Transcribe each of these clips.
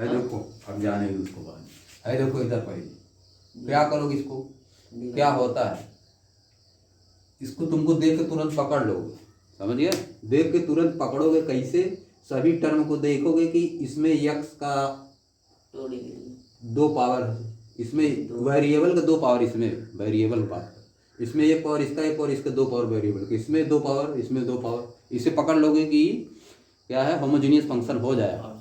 है देखो, अब जाने दो उसको बाद। है देखो इधर पहले क्या करोगे, इसको क्या होता है, इसको तुमको देख के तुरंत पकड़ लोगे, समझ गए? देख के तुरंत पकड़ोगे कैसे? सभी टर्म को देखोगे कि इसमें यक्स का 2 पावर, इसमें वेरिएबल का 2 पावर, इसमें वेरिएबल पावर, इसमें 1 पावर इसका, 1 पावर इसके, 2 पावर वेरिएबल, इसमें 2 पावर, इसमें 2 पावर, इसे पकड़ लोगे कि क्या है, होमोजीनियस फंक्शन हो जाएगा।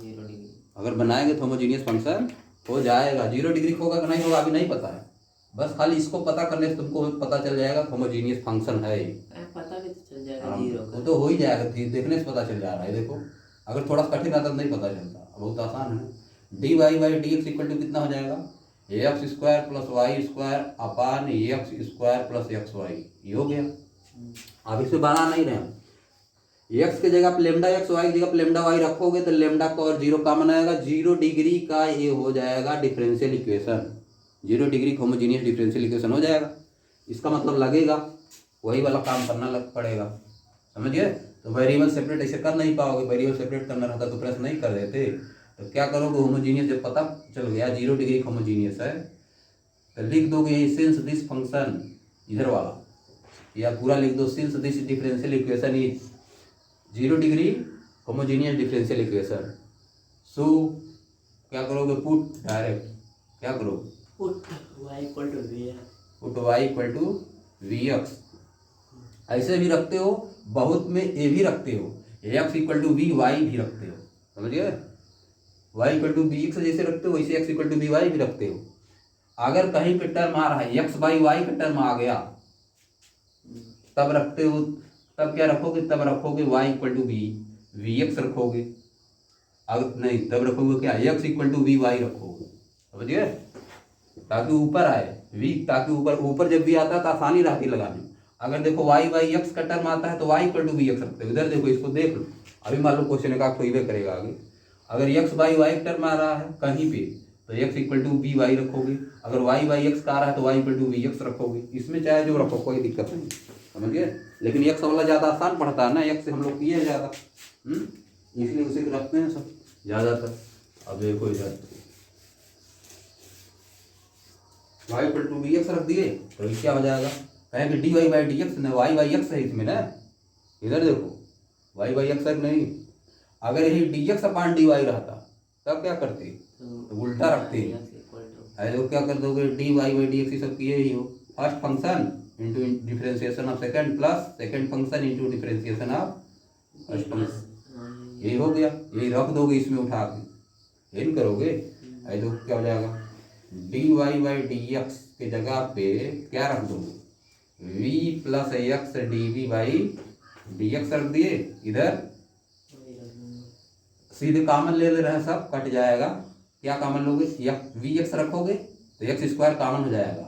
अगर बनाएंगे तो होमोजीनियस फंक्शन हो जाएगा। 0 डिग्री होगा कि नहीं होगा अभी नहीं पता है, बस खाली इसको पता करने से तुमको पता चल जाएगा होमोजीनियस फंक्शन है। पता भी तो चल जाएगा, 0 वो तो हो ही जाएगा, देखने से पता चल जा रहा है। देखो अगर थोड़ा कठिन आता तो नहीं पता चलता, बहुत आसान है। D Y by D x equal to कितना हो जाएगा, x square plus y square upon x square plus x y, ये हो गया। अब इसे बना नहीं रहे, एक्स के जगह पर लेमडा एक्स, वाई की जगह पर लेमडा वाई रखोगे तो लेमडा का और 0 कॉमन आएगा, 0 डिग्री का ये हो जाएगा differential equation, 0 degree homogeneous differential equation हो जाएगा। इसका मतलब लगेगा वही वाला काम करना लग पड़ेगा, समझ गए? तो वेरिएबल सेपरेट ऐसे कर नहीं पाओगे, वेरिएबल सेपरेट करना रहता तो प्रश्न नहीं कर देते। तो क्या करोगे, होमोजीनियस जब पता चल गया 0 डिग्री होमोजीनियस है तो लिख दोगे सिंस दिस फंक्शन, इधर वाला या पूरा लिख दो, since this differential equation is 0 degree homogeneous differential equation, so क्या करोगे, पुट डायरेक्ट क्या करोगे, put y equal to v, put y equal to we X. ऐसे भी रखते हो, बहुत में ए भी रखते हो, x equal to we y भी रखते हो, समझ गए? Y equal to b x जैसे रखते हो वैसे x equal to we y भी रखते हो। अगर कहीं पे टर्म आ रहा है एक्स बाई वाई का टर्म आ गया तब रखते हो, तब क्या रखोगे, तब रखोगे y equal to we x रखोगे। अगर नहीं तब रखोगे क्या, x equal to we y रखोगे, समझ गए? ताकि ऊपर आए वी, ताकि ऊपर जब भी आता है तो आसानी रहती लगाने। अगर देखो वाई बाई एक्स का टर्म आता है तो y equal to we x रखते हो। इधर देखो, इसको देख लो, अभी मान लो क्वेश्चन का कोई भी करेगा आगे। अगर एक्स बाई वाई टर्म आ रहा है कहीं पे तो x equal to we y रखोगे, अगर वाई बाई एक्स का आ रहा है तो y equal to we x रखोगे। इसमें चाहे जो रखो कोई दिक्कत नहीं, समझ गए? लेकिन एक्स वाला ज़्यादा आसान पड़ता है ना, एक्स से हम लोग किए ज़्यादा, इसलिए उसे रखते हैं सब ज़्यादातर। अब देखो इधर y equal to we x रख दिए तो क्या हो जाएगा, कहें कि d Y by D x न, वाई बाई एक्स है इसमें ना, इधर देखो वाई बाई एक्स है नहीं। अगर यही D x upon D Y रहता तब क्या करते, तो उल्टा रखते है। तो क्या कर दोगे, d Y by D x सब किए ही हो, first function into differentiation of second plus second function into differentiation of first function, यही हो गया। यही रख दोगे इसमें उठा के, यही करोगे। है तो क्या हो जाएगा, d Y by D x के जगह पे क्या रख दोगे, v plus x D we by D x रख दिए। इधर सीधे कॉमन ले रहे हैं, सब कट जाएगा। क्या कॉमन लोगे, वी एक्स रखोगे तो एक्स स्क्वायर कॉमन हो जाएगा।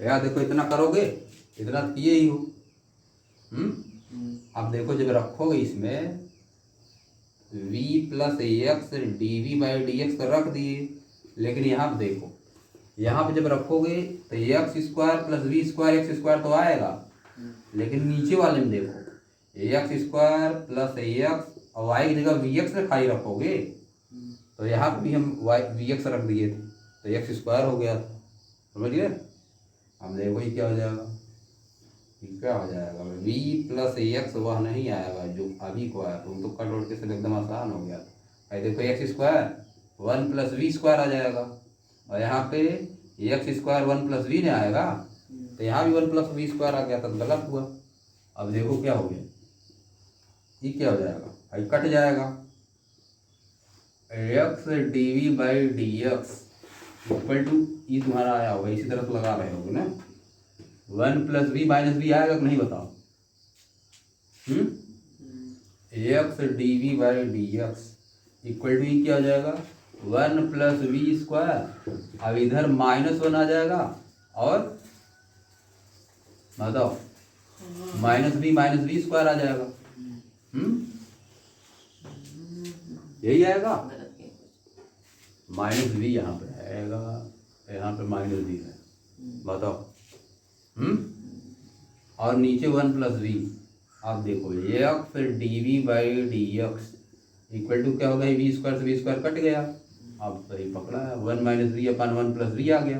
यार देखो इतना करोगे, इतना किए ही हो। अब देखो जब रखोगे इसमें v plus x D we by D x रख दिए, लेकिन यहाँ पे देखो, यहाँ पे जब रखोगे तो x square plus we square x square तो आएगा, लेकिन नीचे वाले में देखो एक्स स्क्वायर प्लस एक्स और वाई की जगह वी एक्स खाली रखोगे, तो यहाँ पे भी हम वाई वी एक्स रख दिए थे तो एक्स स्क्वायर हो गया था, समझ गए? हम देखो ये क्या हो जाएगा, ये क्या हो जाएगा, वी प्लस एक्स वह नहीं आएगा जो अभी को आया, तो कट उड़ के सब एकदम आसान हो गया था। देखो x square 1 plus we square आ जाएगा, और यहाँ पे एक्स स्क्वायर 1 प्लस वी नहीं आएगा, तो यहाँ भी 1 प्लस वी स्क्वायर आ गया था, तो गलत हुआ। अब देखो क्या हो गया, ये क्या हो जाएगा, भाई कट जाएगा, x D we by D x equal to, ये तुम्हारा आया होगा, इसी तरह से लगा रहे होगे ना, 1 प्लस वी माइनस वी आएगा कि नहीं बताओ, x D we by D x equal to क्या हो जाएगा, 1 प्लस वी स्क्वायर। अब इधर -1 आ जाएगा और बताओ माइनस वी स्क्वायर आ जाएगा, यही आएगा, माइनस वी यहाँ पे आएगा, यहाँ पे माइनस वी है, बताओ। और नीचे 1 प्लस वी। अब देखो X D we by D x equal to क्या होगा, वी स्क्वायर से वी स्क्वायर कट गया, अब सही पकड़ा है, 1 minus V upon 1 plus V आ गया।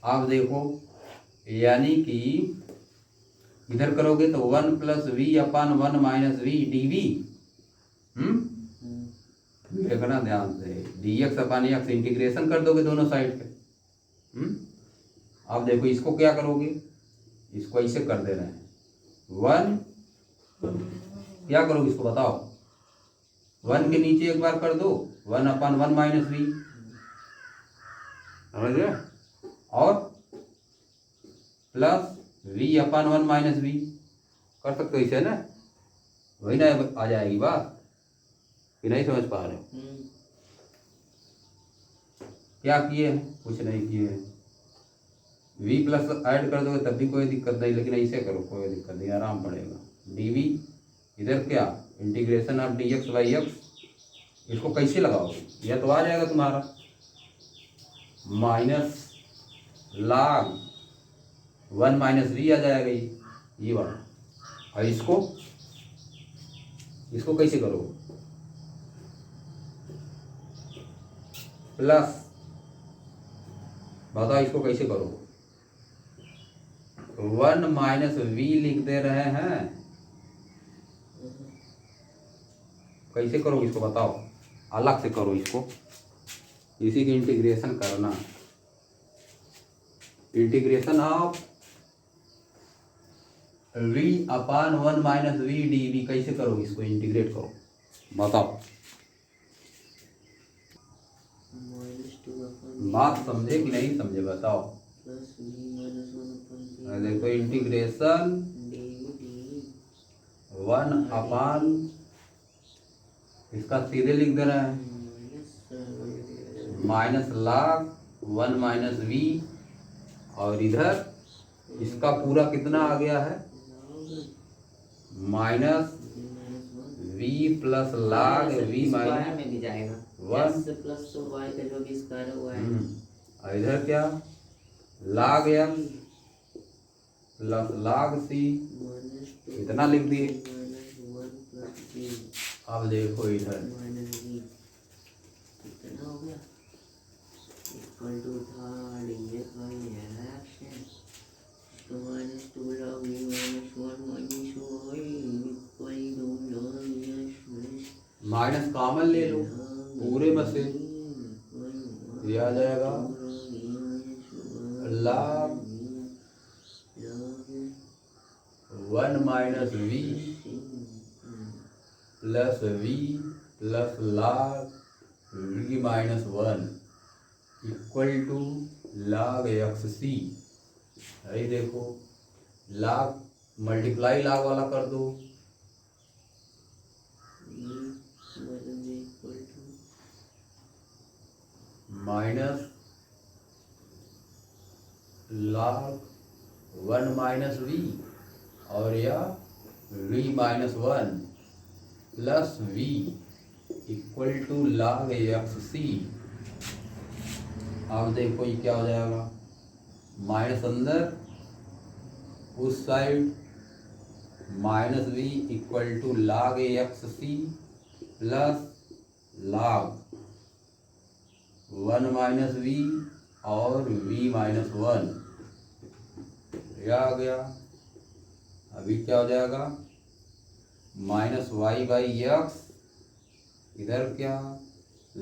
आप देखो, यानी कि इधर करोगे तो 1 plus we upon 1 minus we D V. देखना ध्यान से, D X upon X integration कर दोगे दोनों साइड पे। अब देखो इसको क्या करोगे, इसको ऐसे कर दे रहे हैं 1, क्या करोगे इसको बताओ, 1 के नीचे एक बार कर दो 1 अपन 1 माइनस वी, समझ गए, और plus we upon 1 minus v कर सकते हो इसे ना, वही ना आ जाएगी बात, कि नहीं समझ पा रहे हो। क्या किए हैं, कुछ नहीं किए हैं, v प्लस ऐड कर दोगे तब भी कोई दिक्कत नहीं, लेकिन ऐसे करो कोई दिक्कत नहीं, आराम पड़ेगा। dv इधर क्या integration of dx by x, इसको कैसे लगाओगे, यह तो आ जाएगा तुम्हारा माइनस log 1 माइनस वी आ जाएगा ये वाला। और इसको कैसे करोगे, प्लस, बताओ इसको कैसे करो, 1 माइनस वी लिख दे रहे हैं, कैसे करो इसको बताओ, अलग से करो इसको, इसी की इंटीग्रेशन करना, integration of v upon 1 minus we D v, कैसे करो इसको इंटीग्रेट करो बताओ, बात समझे कि नहीं समझे बताओ। देखो इंटीग्रेशन 1 अपान, इसका सीधे लिख दे रहे हैं माइनस log 1 माइनस वी, और इधर इसका पूरा कितना आ गया है minus we plus log we minus में भी जाएगा 1 प्लस वाई का जो भी स्क्वायर हुआ है, और इधर क्या log x plus log c, इतना लिख दिए। अब देखो इधर कितना हो गया, इक्वल टू था dx by x minus 2 log v minus 1 minus y equal to log minus common ले लो पूरे में से, ये आ जाएगा log 1 minus we plus V plus log we minus 1 equal to log x C. यही देखो log मल्टीप्लाई log वाला कर दो, माइनस log 1 माइनस वी, और या v minus 1 plus V equal to log x C. अब देखो ये क्या हो जाएगा, माइनस अंदर उस side minus V equal to log x C plus log 1 minus V और v माइनस 1, यह आ गया। अभी क्या हो जाएगा माइनस वाई बाई एक्स, इधर क्या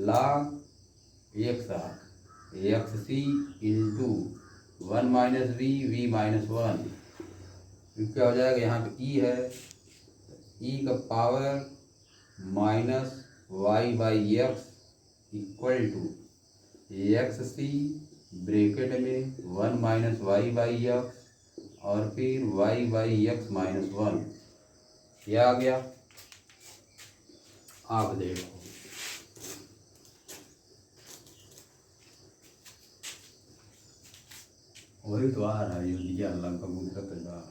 log x c into 1 minus v minus 1, क्या हो जाएगा, यहाँ पे ई है, ई का power minus Y by x equal to x c bracket में 1 माइनस वाई बाई एक्स और फिर वाई बाई एक्स माइनस 1, यह आ गया। आप देखो वही तो आ रहा है, ये दिया अल्लाह का मुद्दा तो जा रहा है।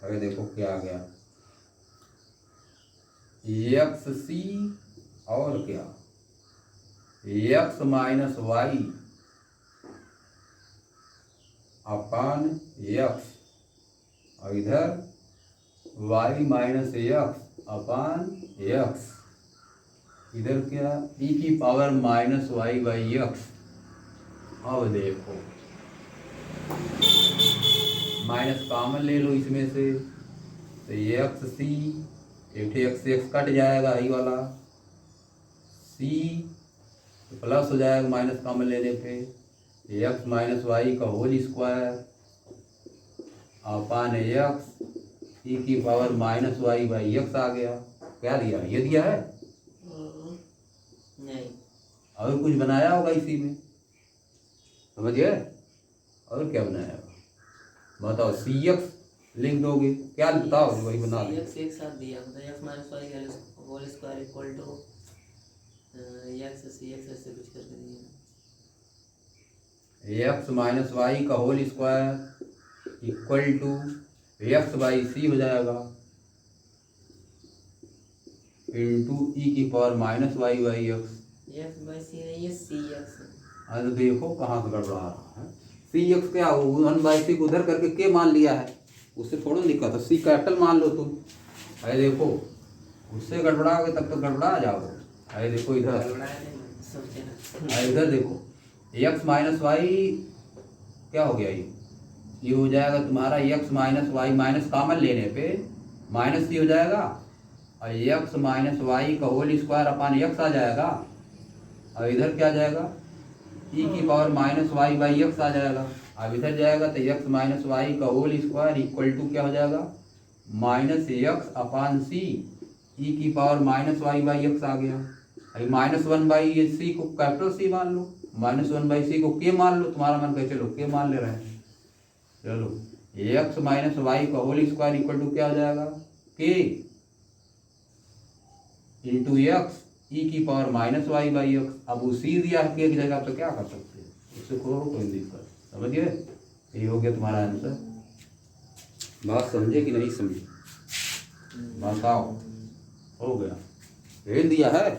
अरे देखो क्या आ गया, एक्स सी और क्या x minus y upon x, और इधर y minus x upon x, इधर क्या e की power minus Y by x. अब देखो माइनस कॉमन ले लो इसमें से, तो ये एक्स सी, एक एक्स से एक्स कट जाएगा ही वाला सी, तो प्लस हो जाएगा माइनस कॉमन लेने पे एक्स माइनस वाई का होल स्क्वायर अपान एक्स ई की power minus Y by X आ गया। क्या दिया, ये दिया है? नहीं, और कुछ बनाया होगा इसी में, समझिए? और क्या बनाया होगा बताओ? सी एक्स लिख दोगे, क्या बताओ? वही बना सी दो। एक्स एक साथ दिया मतलब X minus Y whole square equal to x C X ऐसे कुछ करके दिया। एक्स माइनस वाई का whole square equal to X by C हो जाएगा इंटू ई की power minus Y by X. X by C नहीं, ये सी एक्स। अरे देखो कहाँ से गड़बड़ा रहा है। सी एक्स क्या हो, वन बाई सी को उधर करके के मान लिया है, उससे थोड़ा दिक्कत है, सी कैपिटल मान लो तुम। अरे देखो उससे गड़बड़ाओगे तब तो गड़बड़ा जाओगे। अरे देखो इधर, अरे इधर देखो एक्स माइनस वाई क्या हो गया, ये हो जाएगा तुम्हारा X minus Y, minus common लेने पे माइनस सी हो जाएगा और एक्स माइनस वाई का होल स्क्वायर अपान एक्स आ जाएगा और इधर क्या आ जाएगा ई की power minus Y by X आ जाएगा। अब इधर जाएगा तो एक्स माइनस वाई का होल स्क्वायर इक्वल टू क्या हो जाएगा minus x upon C E की power minus Y by X आ गया। अभी माइनस वन बाई सी को कैपिटल सी मान लो, माइनस वन बाई सी को के मान लो, तुम्हारा मन कहे चलो के मान ले रहे हैं। चलो एक्स माइनस वाई का होल स्क्वायर इक्वल टू क्या हो जाएगा के इंटू एक्स ई की power minus Y by x. अब वो सी दिया है के की जगह, तो क्या कर सकते हैं, उससे कोई दिक्कत, समझिए? ये हो गया तुम्हारा आंसर। बात समझे कि नहीं समझे बताओ? हो गया, ये दिया है।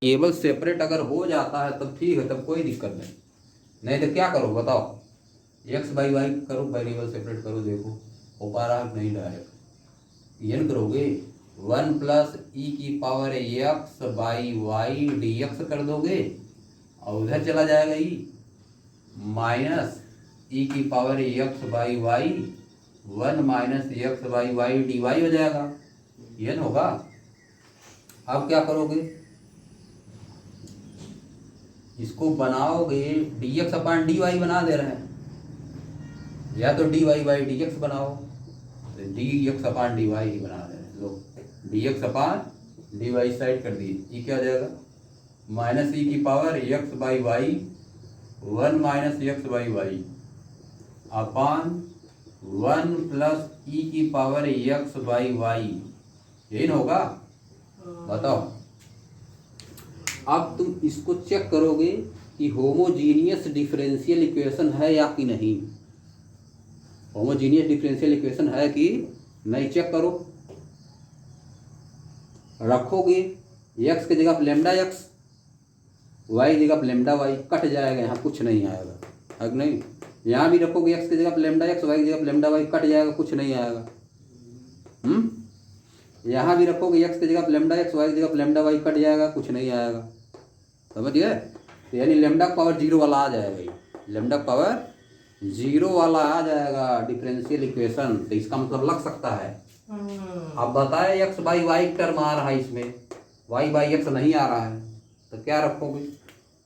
केवल सेपरेट अगर हो जाता है तब ठीक है, तब कोई दिक्कत नहीं, नहीं तो क्या करो बताओ? एक्स बाई वाई करो, वेरिएबल सेपरेट करो, देखो हो पा रहा है नहीं डायरेक्ट। ये करोगे वन प्लस ई की power x by y d x कर दोगे और उधर चला जाएगा ई माइनस ई की power x by Y one minus x by y d y हो जाएगा, ये ना होगा। अब क्या करोगे, इसको बनाओगे D x upon D Y बना दे रहे हैं, या तो D Y by D X बनाओ, तो D x upon D Y ही बना दे रहे हैं लोग। D x upon D Y side कर दिए, ये क्या हो जाएगा माइनस ई की power x by Y one minus x by Y upon one plus ई की पावर एक्स बाई वाई, यही ना होगा बताओ? अब तुम इसको चेक करोगे कि होमोजीनियस डिफरेंशियल इक्वेशन है या कि नहीं। होमोजीनियस डिफरेंशियल इक्वेशन है कि नहीं, चेक करो। रखोगे एक्स की जगह लेमडा एक्स, वाई की जगह लेमडा वाई, कट जाएगा, यहाँ कुछ नहीं आएगा, है कि नहीं? यहाँ भी रखोगे एक्स की जगह लेमडा एक्स, वाई की जगह लेमडा वाई, कट जाएगा, कुछ नहीं आएगा। यहाँ भी रखोगे एक्स की जगह लेमडा एक्स, वाई की जगह लेमडा वाई, कट जाएगा, कुछ नहीं आएगा, समझिए? तो यानी लेमडा पावर जीरो वाला आ जाएगा, लेमडा पावर जीरो वाला आ जाएगा डिफरेंशियल इक्वेशन। तो इसका मतलब लग सकता है। अब बताए एक्स बाई वाई टर्म आ रहा है इसमें, वाई बाई एक्स नहीं आ रहा है, तो क्या रखोगे,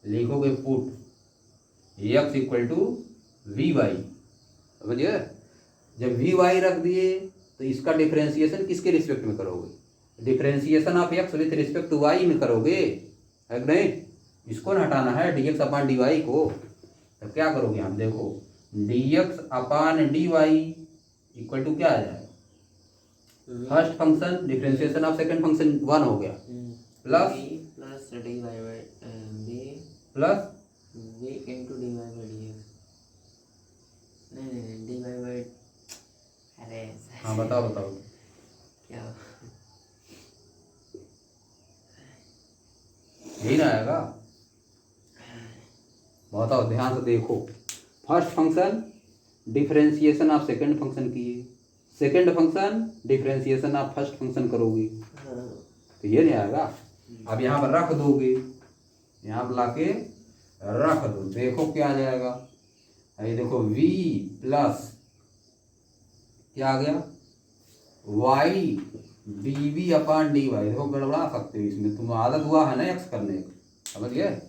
लिखोगे put x equal to we y, समझिए? जब वी वाई रख दिए तो इसका डिफरेंशिएशन किसके रिस्पेक्ट में करोगे, differentiation of x with respect to y में करोगे, है कि नहीं? इसको ना हटाना है d x upon D y को। तो क्या करोगे हम, देखो d x upon D y equal to क्या आ जाएगा, first function differentiation of second function one हो गया plus plus d Y by b plus b into d Y by D x. नहीं डी वाई बाई, अरे हाँ बताओ बताओ क्या यही ना आएगा, बताओ ध्यान से देखो। First function differentiation of second function किए, second function differentiation of first function करोगे, तो ये नहीं आएगा। अब यहाँ पर रख दोगे, यहाँ पर लाके रख दो, देखो क्या आ जाएगा। ये देखो v प्लस क्या आ गया y dv अपान dy। देखो गड़बड़ा सकते हो इसमें, तुम आदत हुआ है ना x करने का, समझ गए,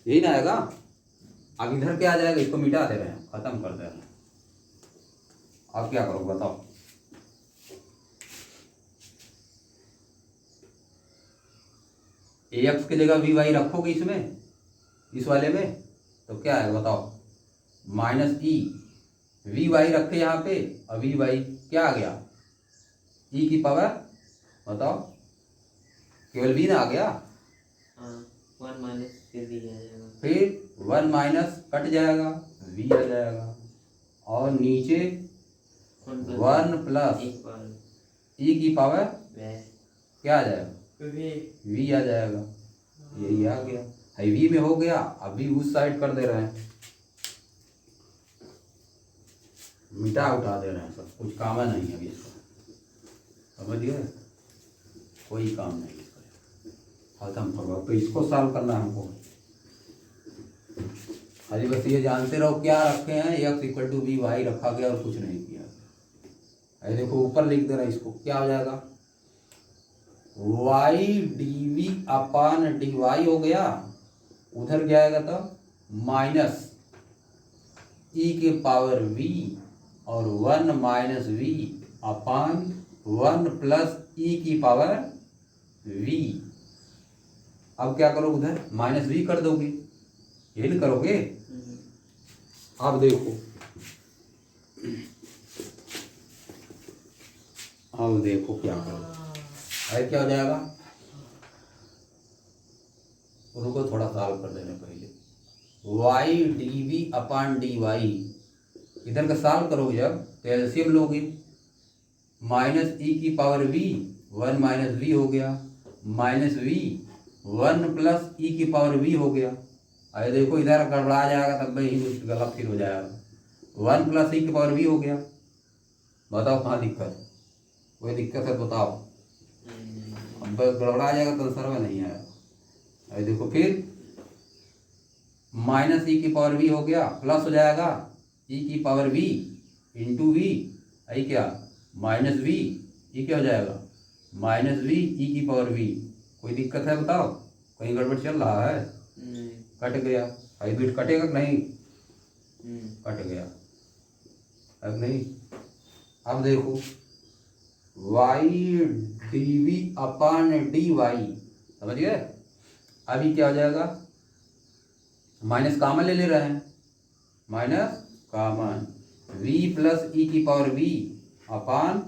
यही ना आएगा। अब इधर क्या आ जाएगा, इसको मिटा दे रहे हैं, खत्म कर दे रहे हैं। अब क्या करो बताओ, ax की जगह vy रखोगे इसमें, इस वाले में, तो क्या आएगा बताओ, माइनस ई वी वाई रखे यहाँ पे, और वी वाई क्या आ गया, ई की पावर, बताओ केवल वी ना आ गया, हाँ 1 माइनस फिर भी आ जाएगा, फिर 1 माइनस कट जाएगा, वी आ जाएगा, और नीचे 1 प्लस एक बार ई की पावर वह क्या आ जाएगा, वी आ जाएगा। यही आ गया, है वी में हो गया। अभी उस साइड कर दे रहे हैं, मिटा उठा दे रहे हैं, सब कुछ काम नहीं है अभी इसका, समझ गए, कोई काम नहीं इसका, खत्म करो। तो इसको सॉल्व करना है हमको, अभी बस ये जानते रहो क्या रखे हैं, x equal to we y रखा गया और कुछ नहीं किया। अरे देखो ऊपर लिख दे रहा है, इसको क्या हो जाएगा, y d v upon D y हो गया, उधर क्या आएगा तो माइनस ई के पावर वी और 1 माइनस वी अपान 1 प्लस ई की पावर वी। अब क्या करो, उधर माइनस वी कर दोगे, ये नहीं करोगे। अब देखो, अब देखो क्या करो, अरे क्या हो जाएगा, रुको थोड़ा सॉल्व कर देने पहले, y d v upon D y, इधर का सॉल्व करोगे जब तो एलसीएम लोगे, माइनस ई की पावर वी 1 माइनस वी हो गया, माइनस वी 1 प्लस ई की पावर वी हो गया। अरे देखो इधर गड़बड़ा जाएगा, तब यही कुछ गलत फिर हो जाएगा, 1 प्लस ई की पावर वी हो गया। बताओ कहाँ दिक्कत है, कोई दिक्कत है बताओ, अब गड़बड़ा जाएगा तो आंसर में नहीं आएगा। अरे देखो फिर माइनस ई की पावर वी हो गया, प्लस हो जाएगा ई की पावर वी इंटू वी, आई क्या माइनस वी, ये क्या हो जाएगा माइनस वी ई की पावर वी। कोई दिक्कत है बताओ, कहीं गड़बड़ चल रहा है, कट गया, हाइब्रिड कटेगा कि नहीं, कट गया, अब नहीं। अब देखो y d v upon D y, समझ गए। अभी क्या हो जाएगा, माइनस कामन ले रहे हैं, माइनस कामन v प्लस ई की पावर v अपान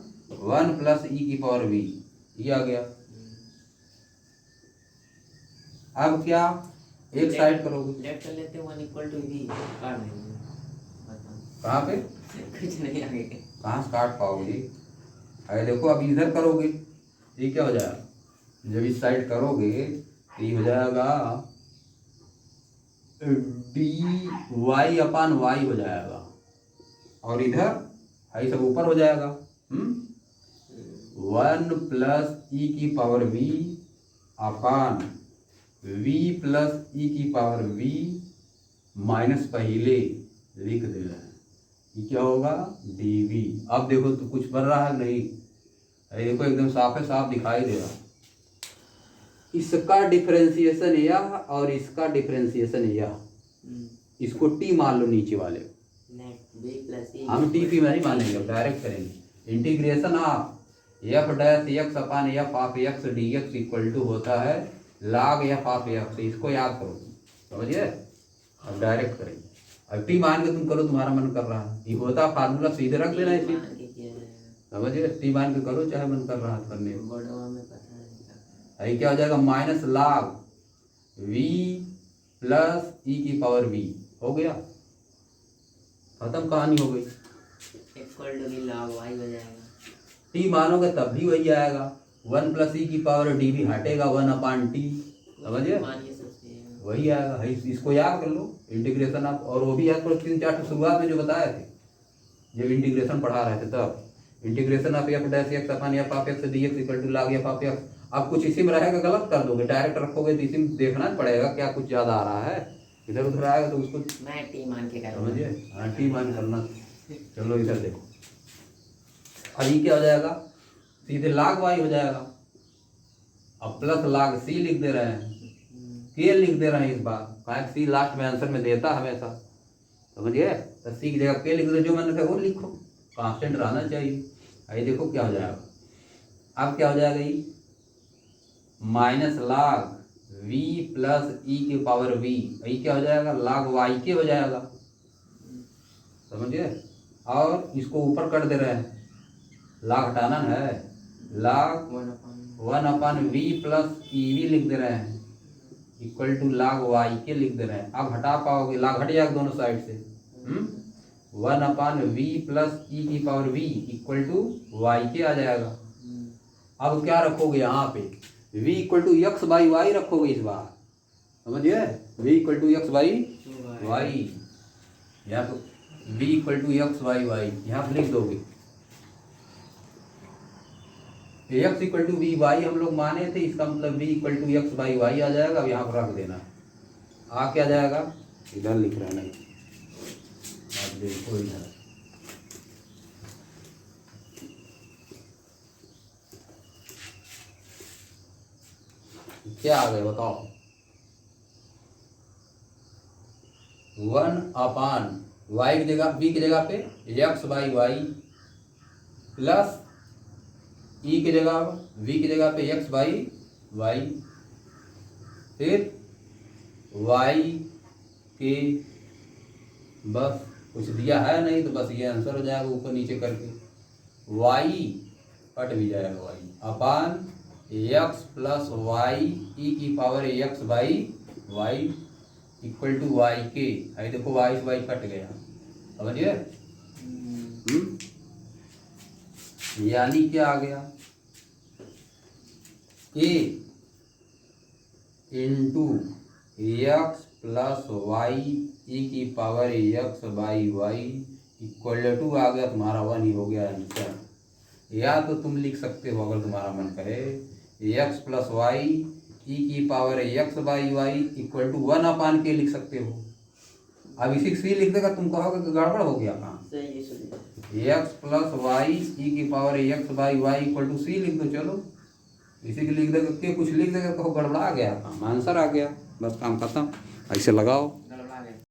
1 प्लस ई की पावर v, ये आ गया। अब क्या एक साइड करोगे, लेट कर लेते हैं 1 इक्वल टू v, काट देंगे, कहाँ पे, कुछ नहीं आगे, कहाँ से काट पाओगे। अरे देखो अब इधर करोगे, ये क्या हो जाएगा, जब इस साइड करोगे तो ये हो जाएगा डी वाई अपान वाई हो जाएगा, और इधर है सब ऊपर हो जाएगा, 1 प्लस ई की power V upon V plus ई की पावर वी माइनस पहले लिख दे रहे हैं, ये क्या होगा डी वी। अब देखो तो कुछ बन रहा है नहीं, अरे देखो एकदम साफ है, साफ दिखाई दे रहा, इसका डिफरेंशिएशन यह और इसका डिफरेंशिएशन यह, इसको टी मान लो नीचे वाले, हम टी पी में नहीं मानेंगे, डायरेक्ट करेंगे। Integration of f dash x upon f of x d x equal to होता है लॉग एफ ऑफ एक्स, इसको याद करो, समझिए। अब डायरेक्ट करेंगे, अब टी मान के तुम करो, तुम्हारा मन कर रहा है, ये होता फार्मूला सीधे रख लेना इसे, समझिए। टी मान के करो चाहे मन कर रहा है करने में, अरे क्या हो जाएगा माइनस लॉग वी प्लस ई की पावर वी, हो गया, खत्म, कहानी हो गई। Equal to v log y हो जाएगा, टी मानोगे तब भी वही आएगा, 1 प्लस ई की पावर डी वी हटेगा 1 अपान टी, समझिए, वही आएगा। है इसको याद कर लो, इंटीग्रेशन आप, और वो भी याद करो 3-4 शुरुआत में जो बताए थे जब इंटीग्रेशन पढ़ा रहे थे तब, integration of f dash x upon f of x d x equal to log f of x. अब कुछ इसी में रहेगा गलत कर दोगे, डायरेक्ट रखोगे तो इसी में देखना पड़ेगा क्या कुछ ज़्यादा आ रहा है, इधर उधर आएगा तो उसको मैं टी मान के करूँगा। समझिए। हाँ टी मान करना। चलो इधर देखो, अब ये क्या हो जाएगा, सीधे लाग वाई हो जाएगा। अब प्लस लाग सी लिख दे रहे हैं, के लिख दे रहे हैं इस बार, कहा सी लास्ट में आंसर में देता हमेशा, समझिए। तो सी की जगह के लिख दो, जो मैंने कहा वो लिखो, कांस्टेंट रहना चाहिए। आइए देखो क्या हो जाएगा, अब क्या हो जाएगा, ये माइनस लाग v प्लस ई के पावर v, ये क्या हो जाएगा, लाग वाई के हो जाएगा, समझिए। और इसको ऊपर कर दे रहे हैं, लाग हटाना है, लाग 1/v प्लस ई वी लिख दे रहे हैं इक्वल टू लाग वाई के लिख दे रहे हैं। अब हटा पाओगे, लाग हट जाएगा दोनों साइड से, 1/v प्लस ई की power v equal to Y के आ जाएगा। अब क्या रखोगे यहाँ पे, v equal to X by Y रखोगे इस बार, समझिए। v equal to X by Y, यहाँ तो v equal to X by Y यहाँ पे लिख दोगे। X equal to we Y हम लोग माने थे, इसका मतलब v equal to X by Y आ जाएगा। अब यहाँ पर रख देना, आ क्या जाएगा, इधर लिख रहा नहीं, आप देखो इधर, क्या आ गया बताओ, 1/y की जगह v की जगह पे एक्स बाई वाई प्लस ई की जगह v की जगह पे एक्स बाई वाई, फिर y के, बस कुछ दिया है नहीं तो बस ये आंसर हो जाएगा ऊपर नीचे करके, y कट भी जाएगा, y upon x plus Y ई की power x by Y equal to Y के, आई देखो वाई से वाई कट गया, समझिए। यानी क्या आ गया, a into X plus Y ई की power x by Y equal to आ गया तुम्हारा 1 ही हो गया आंसर। या तो तुम लिख सकते हो अगर तुम्हारा मन करे, एक्स प्लस वाई ई की power x by Y equal to 1/k लिख सकते हो। अब इसी सी लिख देगा, तुम कहोगे कि गड़बड़ हो गया काम, एक्स प्लस वाई ई की power x by Y equal to C लिख दो, चलो इसी के लिख देगा, के कुछ लिख देगा, कहो गड़बड़ा गया काम, आंसर आ गया, बस काम खत्म, ऐसे लगाओ।